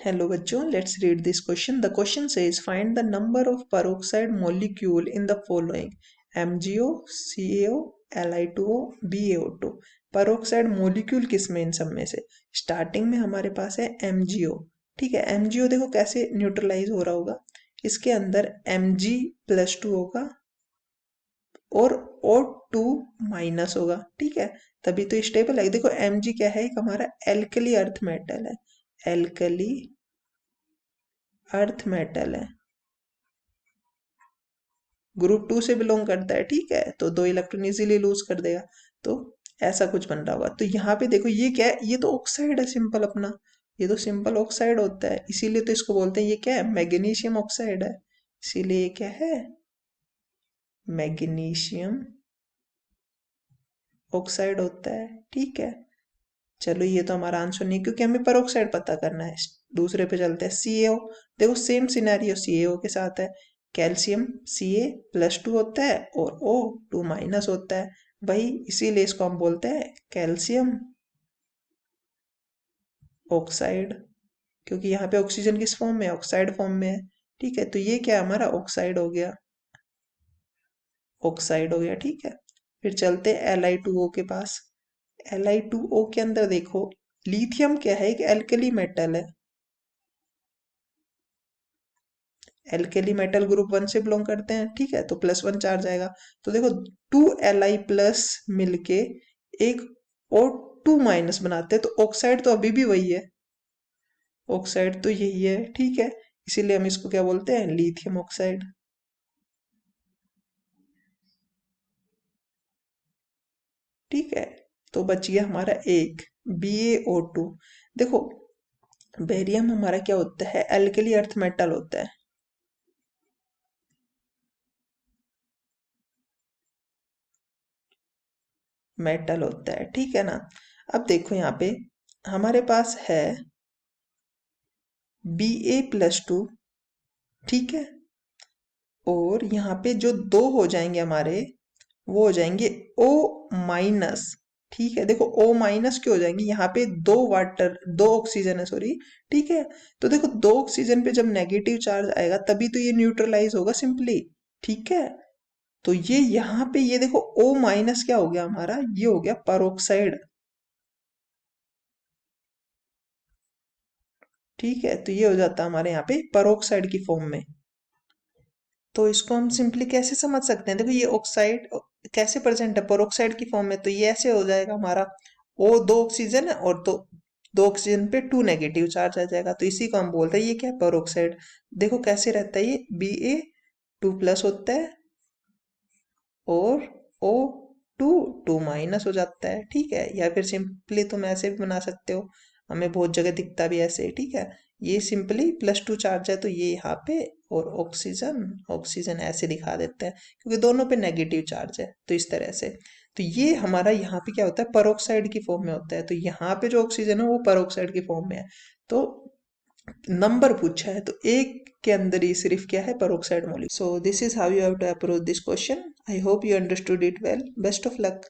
Hello बच्चों, let's read this question. The question says find the number of peroxide molecule in the following: MgO, CaO, Li2O, BaO2. peroxide molecule किसमें इन सब में से? Starting में हमारे पास है MgO. ठीक है, MgO देखो कैसे न्यूट्रलाइज हो रहा होगा. इसके अंदर Mg+2 होगा और O2 माइनस होगा. ठीक है, तभी तो स्टेबल है. देखो Mg क्या है, एक हमारा एल्कली अर्थ मेटल है. एल्कली अर्थ मेटल है, ग्रुप 2 से बिलोंग करता है. ठीक है, तो 2 इलेक्ट्रॉन इजीली लूज कर देगा. तो ऐसा कुछ बन रहा होगा. तो यहाँ पे देखो ये क्या है, ये तो ऑक्साइड है सिंपल अपना. ये तो सिंपल ऑक्साइड होता है, इसीलिए तो इसको बोलते हैं ये क्या है, मैग्नीशियम ऑक्साइड है. इसीलिए ये क्या है, मैग्नीशियम ऑक्साइड होता है. ठीक है, चलो ये तो हमारा आंसर नहीं, क्योंकि हमें पेरोक्साइड पता करना है. दूसरे पे चलते हैं. CaO. देखो सेम सिनेरियो CaO के साथ है. कैल्शियम Ca+2 होता है और O2 माइनस होता है. भाई इसीलिए इसको हम बोलते हैं कैल्शियम ऑक्साइड, क्योंककि यहाँ पे ऑक्सीजन किस फॉर्म में है, ऑक्साइड फॉर्म में है. ठीक है, तो ये क्या हमारा ऑक्साइड हो गया, ऑक्साइड हो गया. ठीक है, फिर चलते हैं Li2O के पास. Li2O के अंदर देखो लिथियम क्या है, एक एल्कली मेटल है. एल्केली मेटल ग्रुप 1 से बिलोंग करते हैं. ठीक है, तो +1 चार्ज आएगा. तो देखो 2Li+ मिलके एक O2 माइनस बनाते हैं, तो ऑक्साइड तो अभी भी वही है, ऑक्साइड तो यही है. ठीक है, इसीलिए हम इसको क्या बोलते हैं, लिथियम ऑक्साइड. ठीक है, तो बच गया हमारा एक BaO2. देखो बेरियम हमारा क्या होता है, एल्कली अर्थ मेटल होता है. मेटल होता है. ठीक है ना. अब देखो यहाँ पे हमारे पास है Ba+2. ठीक है, और यहाँ पे जो दो हो जाएंगे हमारे, वो हो जाएंगे O-. ठीक है, देखो O- क्यों हो जाएंगे, यहाँ पे दो ऑक्सीजन है, सॉरी. ठीक है, तो देखो दो ऑक्सीजन पे जब नेगेटिव चार्ज आएगा तभी तो ये न्यूट्रलाइज होगा सिंपली. ठीक है, तो ये यहाँ पे ये देखो O- क्या हो गया हमारा, ये हो गया पेरोक्साइड. ठीक है, तो ये हो जाता है हमारे यहाँ पे पेरोक्साइड की फॉर्म में. तो इसको हम सिंपली कैसे समझ सकते हैं, देखो ये ऑक्साइड कैसे प्रेजेंट है, पेरोक्साइड की फॉर्म में. तो ये ऐसे हो जाएगा हमारा, O दो ऑक्सीजन है और दो ऑक्सीजन पे 2 नेगेटिव चार्ज आ जाएगा. तो इसी को हम बोलते हैं ये क्या है, पेरोक्साइड. देखो कैसे रहता है, ये Ba2+ होता है और O2 2- हो जाता है. ठीक है, या फिर सिंपली तुम ऐसे भी बना सकते हो, हमें बहुत जगह दिखता भी ऐसे. ठीक है, ये सिंपली +2 चार्ज है तो ये यहाँ पे, और ऑक्सीजन ऑक्सीजन ऐसे दिखा देते हैं क्योंकि दोनों पे नेगेटिव चार्ज है. तो इस तरह से, तो ये हमारा यहाँ पे क्या होता है, पेरोक्साइड की फॉर्म में होता है. तो यहाँ पे जो ऑक्सीजन है वो पेरोक्साइड की फॉर्म में है. तो नंबर पूछा है तो एक के अंदर ही सिर्फ क्या है, peroxide molecule. So this is how you have to approach this question. I hope you understood it well. Best of luck.